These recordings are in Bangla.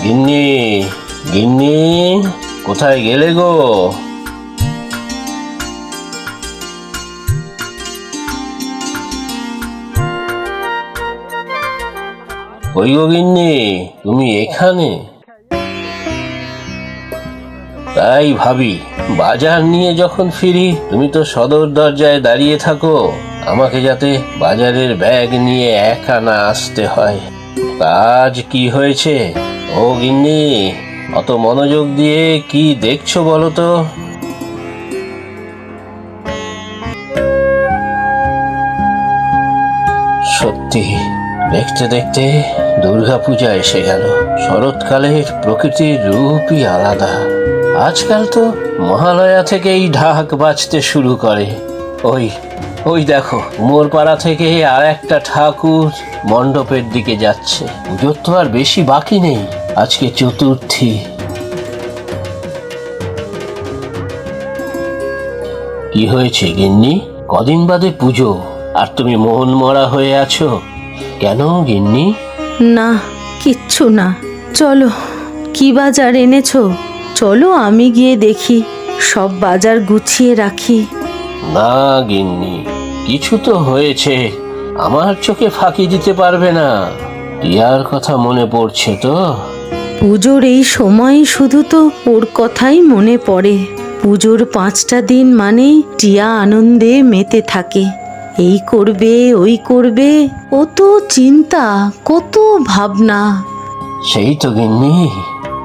গিন্নি, গিন্নি, কোথায় গেলে গো? কই গো গিন্নি, তুমি এখানে? তাই ভাবি, বাজার নিয়ে যখন ফিরি তুমি তো সদর দরজায় দাঁড়িয়ে থাকো, আমাকে যাতে বাজারের ব্যাগ নিয়ে একা না আসতে হয়। কাজ কি হয়েছে? ও গিন্নি, অত মনোযোগ দিয়ে কি দেখছো বলো তো? সত্যি, দেখতে দেখতে দুর্গাপূজা এসে গেল। শরৎকালের প্রকৃতির রূপই আলাদা। আজকাল তো মহালয়া থেকেই ঢাক বাজতে শুরু করে। ওই ওই দেখো, মোরপাড়া থেকে আর একটা ঠাকুর মণ্ডপের দিকে যাচ্ছে। পুজোর তো আর বেশি বাকি নেই, আজকে চতুর্থী। কি হয়েছে গিন্নি? কদিন বাদে পুজো, আর তুমি মন মরা হয়ে আছো কেন গিন্নি? না, কিচ্ছু না। চলো, কি বাজার এনেছো? চলো আমি গিয়ে দেখি, সব বাজার গুছিয়ে রাখি। না গিন্নি, কিছু তো হয়েছে, আমার চোখে ফাঁকি দিতে পারবে না। টিয়ার কথা মনে পড়ছে তো? পুজোর এই সময় শুধু তো ওর কথাই মনে পড়ে। পুজোর 5টা দিন মানেই টিয়া আনন্দে মেতে থাকে। এই করবে, ওই করবে, কত চিন্তা, কত ভাবনা। সেই তো গিন্নি,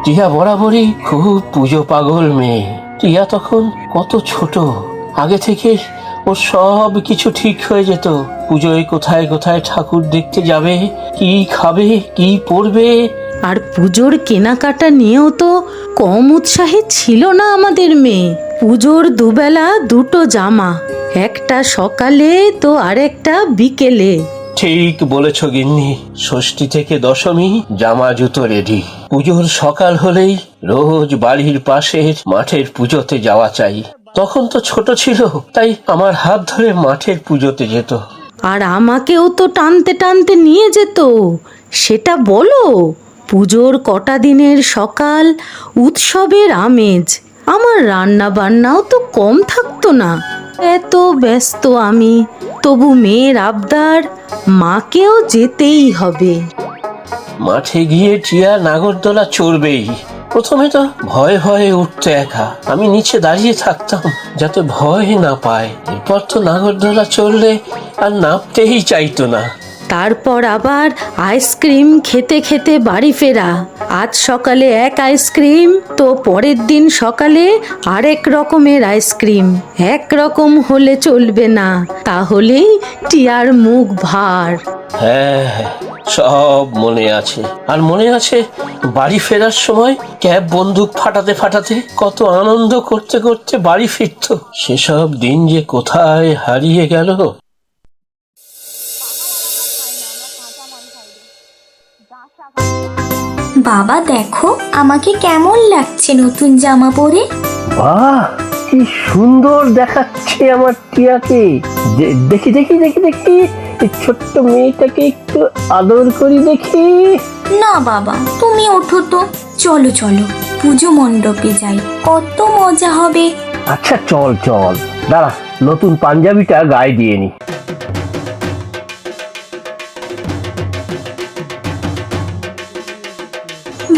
টিয়া বরাবরই খুব পুজো পাগল মেয়ে। টিয়া তখন কত ছোট, আগে থেকে ওর সব কিছু ঠিক হয়ে যেত। পুজোয় কোথায় কোথায় ঠাকুর দেখতে যাবে, কি খাবে, কি পরবে। আর পুজোর কেনাকাটা নিয়েও তো কম উৎসাহী ছিল না আমাদের মেয়ে। পুজোর দুবেলা 2টো জামা, একটা সকালে তো আরেকটা বিকেলে। ঠিক বলেছ গিন্নি, ষষ্ঠী থেকে দশমী জামা জুতো রেডি। পুজোর সকাল হলেই রোজ বাড়ির পাশের মাঠের পুজোতে যাওয়া চাই। তখন তো ছোট ছিল, তাই আমার হাত ধরে মাঠের পুজোতে যেত। আর আমাকেও তো টানতে টানতে নিয়ে যেত। সেটা বলো, পুজোর কটা দিনের সকাল, উৎসবের আমেজ। আমার রান্না বান্নাও তো কম থাকতো না। এত ব্যস্ত আমি, তবু মেয়ের আবদার, মাকেও যেতেই হবে। মাঠে গিয়ে টিয়া নাগরদোলা চড়বেই। প্রথমে তো ভয়ে ভয়ে উঠতে একা, আমি নিচে দাঁড়িয়ে থাকতাম যাতে ভয় না পায়। এরপর তো নাগরদোলা চড়লে আর নামতেই চাইতো না। তারপর আবার আইসক্রিম খেতে খেতে বাড়ি ফেরা। আজ সকালে এক আইসক্রিম, তো পরের দিন সকালে আরেক রকমের আইসক্রিম। এক রকম হলে চলবে না, তাহলেই টিয়ার মুখ ভার। হ্যাঁ, সব মনে আছে। আর মনে আছে বাড়ি ফেরার সময় ক্যাব বন্দুক ফাটাতে ফাটাতে কত আনন্দ করতে করতে বাড়ি ফিরতো। সেসব দিন যে কোথায় হারিয়ে গেল। বাবা দেখো, আমাকে কেমন লাগছে নতুন জামা পরে। বাহ, কি সুন্দর দেখাচ্ছে আমার টিয়াকে। দেখি দেখি দেখি দেখি, এই ছোট্ট মেয়েটাকে একটু আদর করি দেখি। না বাবা, তুমি ওঠো তো। চলো চলো, পুজো মণ্ডপে যাই, কত মজা হবে। আচ্ছা চল চল, দাঁড়া নতুন পাঞ্জাবিটা গায়ে দিয়ে নি।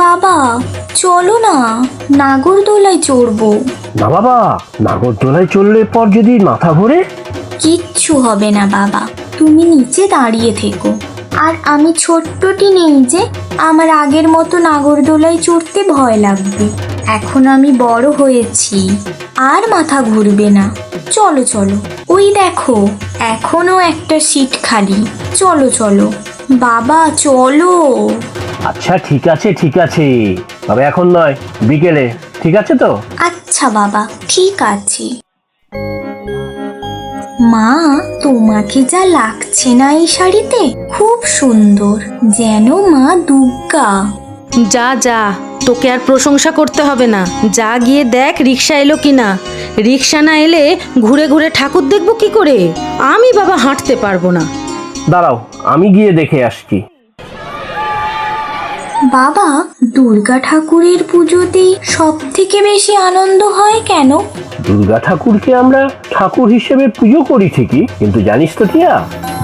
বাবা চলো না, নাগরদোলায় চড়বো। না বাবা, নাগরদোলায় চললে পর যদি মাথা ঘোরে? কিচ্ছু হবে না বাবা, তুমি নিচে দাঁড়িয়ে থেকো। আর আমি ছোট্টটি নেই যে আমার আগের মতো নাগরদোলায় চড়তে ভয় লাগবে। এখন আমি বড় হয়েছি, আর মাথা ঘুরবে না। চলো চলো, ওই দেখো এখনো একটা সিট খালি। চলো চলো। বাবা চলো। আচ্ছা ঠিক আছে ঠিক আছে, তবে এখন নয়, বিকেলে, ঠিক আছে তো? আচ্ছা বাবা, ঠিক আছে। মা, তোমাকে যা লাগছে না এই শাড়িতে, খুব সুন্দর, যেন মা দুর্গা। যা যা, তোকে আর প্রশংসা করতে হবে না, যা গিয়ে দেখ রিক্সা এলো কিনা। রিক্সা না এলে ঘুরে ঘুরে ঠাকুর দেখবো কি করে? আমি বাবা হাঁটতে পারবো না। দাঁড়াও, আমি গিয়ে দেখে আসছি। বাবা, দুর্গা ঠাকুরের পুজোতে সব থেকে বেশি আনন্দ হয় কেন? দুর্গা ঠাকুরকে আমরা ঠাকুর হিসেবে পুজো করি ঠিকই, কিন্তু জানিস তো টিয়া,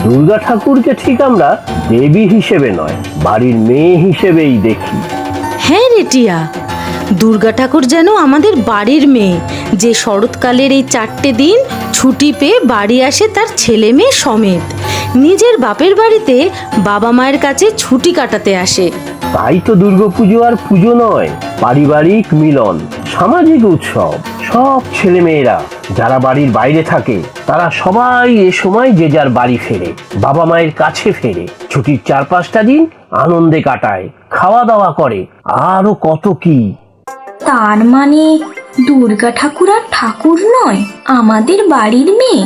দুর্গা ঠাকুরকে ঠিক আমরা দেবী হিসেবে নয়, বাড়ির মেয়ে হিসেবেই দেখি। হ্যাঁ রে টিয়া, দুর্গা ঠাকুর যেন আমাদের বাড়ির মেয়ে, যে শরৎকালের এই 4টে দিন ছুটি পেয়ে বাড়ি আসে তার ছেলে মেয়ে সমেত। নিজের বাপের বাড়িতে বাবা মায়ের কাছে ছুটি কাটাতে আসে। তাই তো দুর্গাপুজো আর পুজো নয়, পারিবারিক মিলন, সামাজিক উৎসব। সব ছেলে মেয়েরা যারা বাড়ির বাইরে থাকে তারা সবাই এ সময় যে যার বাড়ি ফেরে, বাবা মায়ের কাছে ফেরে, ছুটির 4-5টা দিন আনন্দে কাটায়, খাওয়া দাওয়া করে, আরো কত কি। তার মানে দুর্গা ঠাকুর আর ঠাকুর নয়, আমাদের বাড়ির মেয়ে।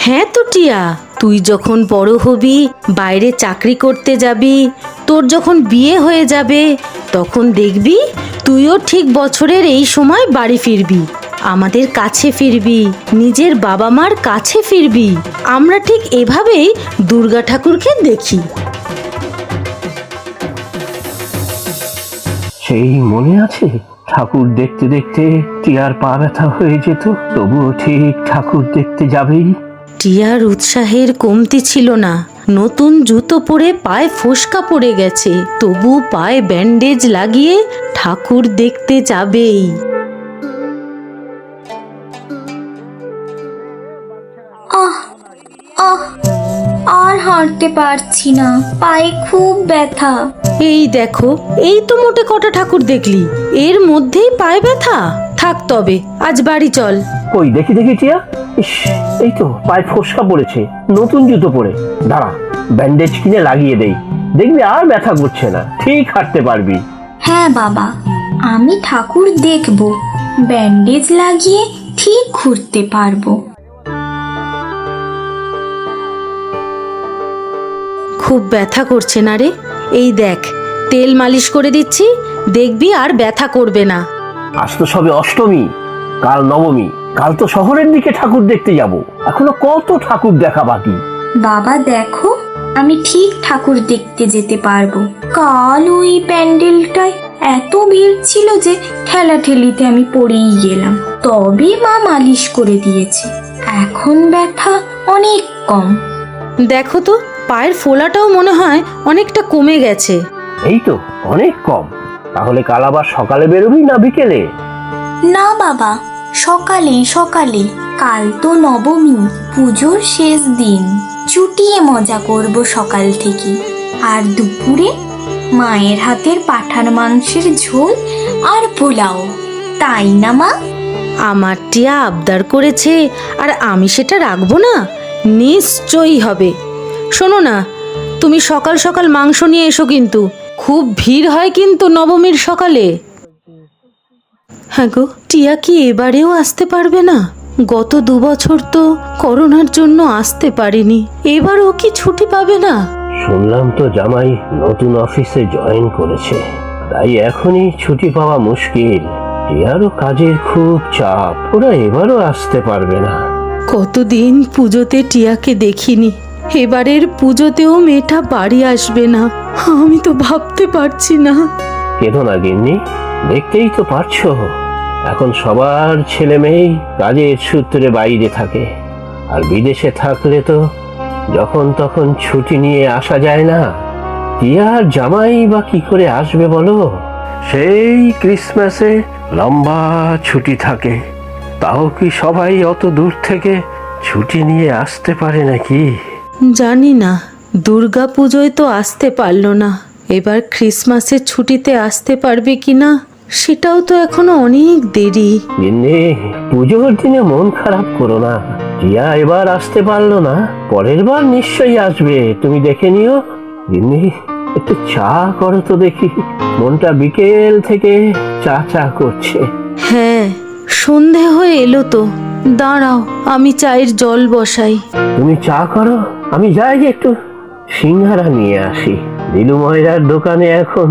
হ্যাঁ তো টিয়া, তুই যখন বড় হবি, বাইরে চাকরি করতে যাবি, তোর যখন বিয়ে হয়ে যাবে, তখন দেখবি তুইও ঠিক বছরের এই সময় বাড়ি ফিরবি, আমাদের কাছে ফিরবি, নিজের বাবা মার কাছে ফিরবি। আমরা ঠিক এভাবেই দুর্গা ঠাকুরকে দেখি। সেই মনে আছে, ঠাকুর দেখতে দেখতে টিয়ার পা ব্যথা হয়ে যেত, তবুও ঠিক ঠাকুর দেখতে যাবেই। টিয়ার উৎসাহের কমতি ছিল না। নতুন জুতো পরে পায়ে ফোসকা পড়ে গেছে, তবু পায়ে ব্যান্ডেজ লাগিয়ে ঠাকুর দেখতে যাবেই। আহ আহ, আর হাঁটতে পারছি না, পায়ে খুব ব্যথা। এই দেখো, এই তো মোটে কটা ঠাকুর দেখলি, এর মধ্যেই পায়ে ব্যথা? থাক তবে, আজ বাড়ি চল। কই দেখি দেখি টিয়া, ইস, এই তো পায়ে ফোসকা পড়েছে, নতুন জুতো পরে। দাঁড়া, ব্যান্ডেজ কিনে লাগিয়ে দেই, দেখবি আর ব্যথা করছে না, ঠিক হাঁটতে পারবি। হ্যাঁ বাবা, আমি ঠাকুর দেখব, ব্যান্ডেজ লাগিয়ে ঠিক ঘুরতে পারবো। খুব ব্যথা করছে না রে? এই দেখ, তেল মালিশ করে দিচ্ছি, দেখবি আর ব্যথা করবে না। আজ তো সবে অষ্টমী, কাল নবমী, কাল তো শহরের দিকে ঠাকুর দেখতে যাব, এখনো কত ঠাকুর দেখা বাকি। বাবা দেখো, আমি ঠিক ঠাকুর দেখতে যেতে পারবো। কাল ওই প্যান্ডেলটায় এত ভিড় ছিল যে ঠেলাঠেলিতে আমি পড়েই গেলাম, তবে মা মালিশ করে দিয়েছে, এখন ব্যথা অনেক কম। দেখো তো, পায়ের ফোলাটাও মনে হয় অনেকটা কমে গেছে। এই তো অনেক কম। তাহলে কাল আবার সকালে বেরোবি না বিকেলে? না বাবা, সকালে সকালে, কাল তো নবমী, পুজোর শেষ দিন, চুটিয়ে মজা করব সকাল থেকে। আর দুপুরে মায়ের হাতের পাঁঠার মাংসের ঝোল আর পোলাও, তাই না মা? আমার টিয়া আবদার করেছে, আর আমি সেটা রাখবো না? নিশ্চয়ই হবে। শোনো না, তুমি সকাল সকাল মাংস নিয়ে এসো, কিন্তু খুব ভিড় হয় কিন্তু নবমীর সকালে। হ্যাঁ গো, টিয়া কি এবারেও আসতে পারবে না? গত 2 বছর তো করোনার জন্য আসতে পারেনি, এবারও কি ছুটি পাবে না? শুনলাম তো জামাই নতুন অফিসে জয়েন করেছে, তাই এখনই ছুটি পাওয়া মুশকিল। টিয়ারও কাজের খুব চাপ, ওরা এবারও আসতে পারবে না। কতদিন পুজোতে টিয়াকে দেখিনি, এবারের পুজোতেও মেয়েটা বাড়ি আসবে না। আমি তো ভাবতে পারছি না। কেঁদো না গিন্নি, দেখতেই তো পারছো, এখন সবার ছেলে মেয়েই কাজের সূত্রে বাইরে থাকে, আর বিদেশে থাকলে তো যখন তখন ছুটি নিয়ে আসা যায় না। টিয়ার জামাই বা কি করে আসবে বলো? সেই ক্রিসমাসে লম্বা ছুটি থাকে, তাও কি সবাই অত দূর থেকে ছুটি নিয়ে আসতে পারে নাকি? জানি না, দুর্গা পুজোয় তো আসতে পারলো না, এবার ক্রিসমাসের ছুটিতে আসতে পারবে কিনা সেটাও তো এখনো অনেক দেরি। গিন্নি, পুজোর দিনে মন খারাপ করো না, টিয়া এবার আসতে পারলো না, পরের বার নিশ্চয়ই আসবে, তুমি দেখে নিও। গিন্নি, একটু চা করো তো দেখি, মনটা বিকেল থেকে চা চা করছে। হ্যাঁ, সন্ধে হয়ে এলো তো, দাঁড়াও আমি চায়ের জল বসাই। তুমি চা করো, আমি যাই একটু সিঙ্গারা নিয়ে আসি। দিলু ময়রার দোকানে এখন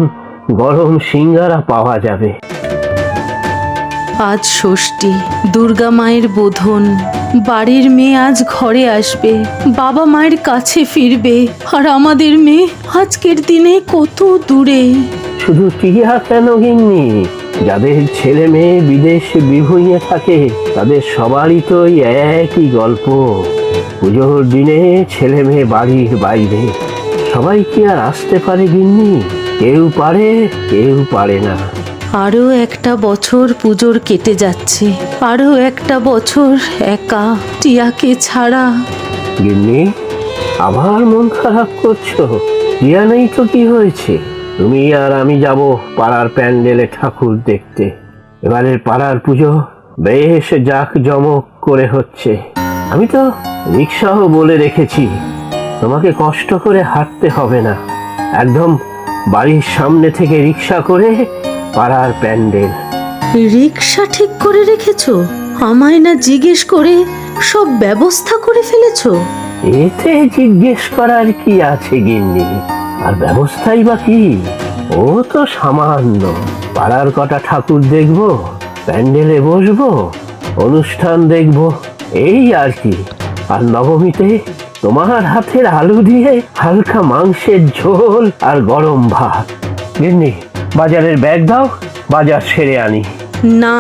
গরম সিঙ্গারা পাওয়া যাবে। আজ ষষ্ঠী, দুর্গা মায়ের বোধন। বাড়ির মেয়ে আজ ঘরে আসবে, বাবা মায়ের কাছে ফিরবে, আর আমাদের মেয়ে আজকের দিনে কত দূরে। শুধু টিয়া কেন গিন্নি, যাদের ছেলে মেয়ে বিদেশে বিভুঁইয়ে থাকে তাদের সবারই তো এই একই গল্প। পুজোর দিনে ছেলে মেয়ে বাড়ির বাইরে, সবাই কি আর আসতে পারে গিন্নি? কেউ পারে, কেউ পারে না। আরও একটা বছর পুজোর কেটে যাচ্ছে, আরও একটা বছর একা, টিয়াকে ছাড়া। গিন্নি, আবার মন খারাপ করছো? টিয়া নেই তো কি হয়েছে? তুমি আর আমি যাব পাড়ার প্যান্ডেলে ঠাকুর দেখতে। এবারের পাড়ার পুজো বেশ জাঁকজমক করে হচ্ছে। আমি তো রিক্সাও বলে রেখেছি, তোমাকে কষ্ট করে হাঁটতে হবে না, একদম বাড়ির সামনে থেকে রিক্সা করে পাড়ার প্যান্ডেল। রিক্সা ঠিক করে রেখেছো? আমায় না জিজ্ঞেস করে সব ব্যবস্থা করে ফেলেছো? এতে জিজ্ঞেস করার কি আছে গিন্নি? আর ব্যবস্থাই বা কি? ও তো সামান্য। পাড়ার কটা ঠাকুর দেখবো, প্যান্ডেলে বসবো, অনুষ্ঠান দেখবো, এই আর কি। আর নবমীতে তোমার হাতের আলু দিয়ে হালকা মাংসের ঝোল আর গরম ভাত। গিন্নি, বাজারের ব্যাগ দাও, বাজার সেরে আনি। না,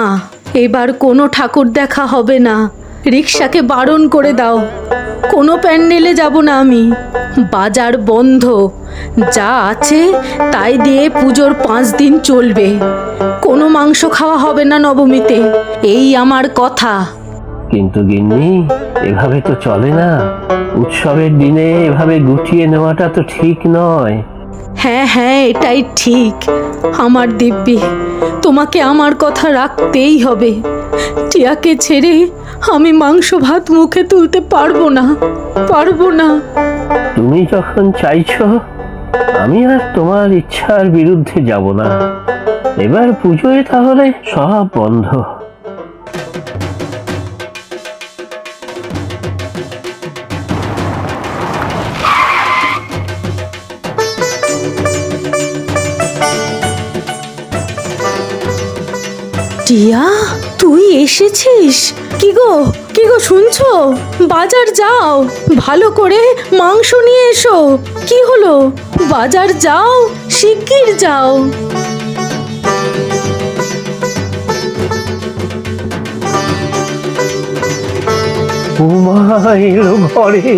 এবার কোনো ঠাকুর দেখা হবে না। রিক্সাকে বারণ করে দাও, কোনো প্যান্ডেলে যাব না আমি। বাজার বন্ধ, যা আছে তাই দিয়ে পুজোর 5 দিন চলবে। কোনো মাংস খাওয়া হবে না নবমীতে, এই আমার কথা। কিন্তু গিন্নি, এভাবে তো চলে না। উৎসবের দিনে এভাবে গুটিয়ে নেওয়াটা তো ঠিক নয়। হ্যাঁ হ্যাঁ, এটাই ঠিক। আমার দিব্যি, তোমাকে আমার কথা রাখতেই হবে। টিয়াকে ছেড়ে আমি মাংস ভাত মুখে তুলতে পারবো না, পারবো না। তুমি যখন চাইছো, আমি আর তোমার ইচ্ছার বিরুদ্ধে যাব না। এবার পুজোয় তাহলে সব বন্ধ। টিয়া, তুই এসেছিস? কি গো, কি গো শুনছো? বাজার যাও, ভালো করে মাংস নিয়ে এসো। কি হলো? বাজার যাও, শিগগির যাও। উমা এলো ঘরে।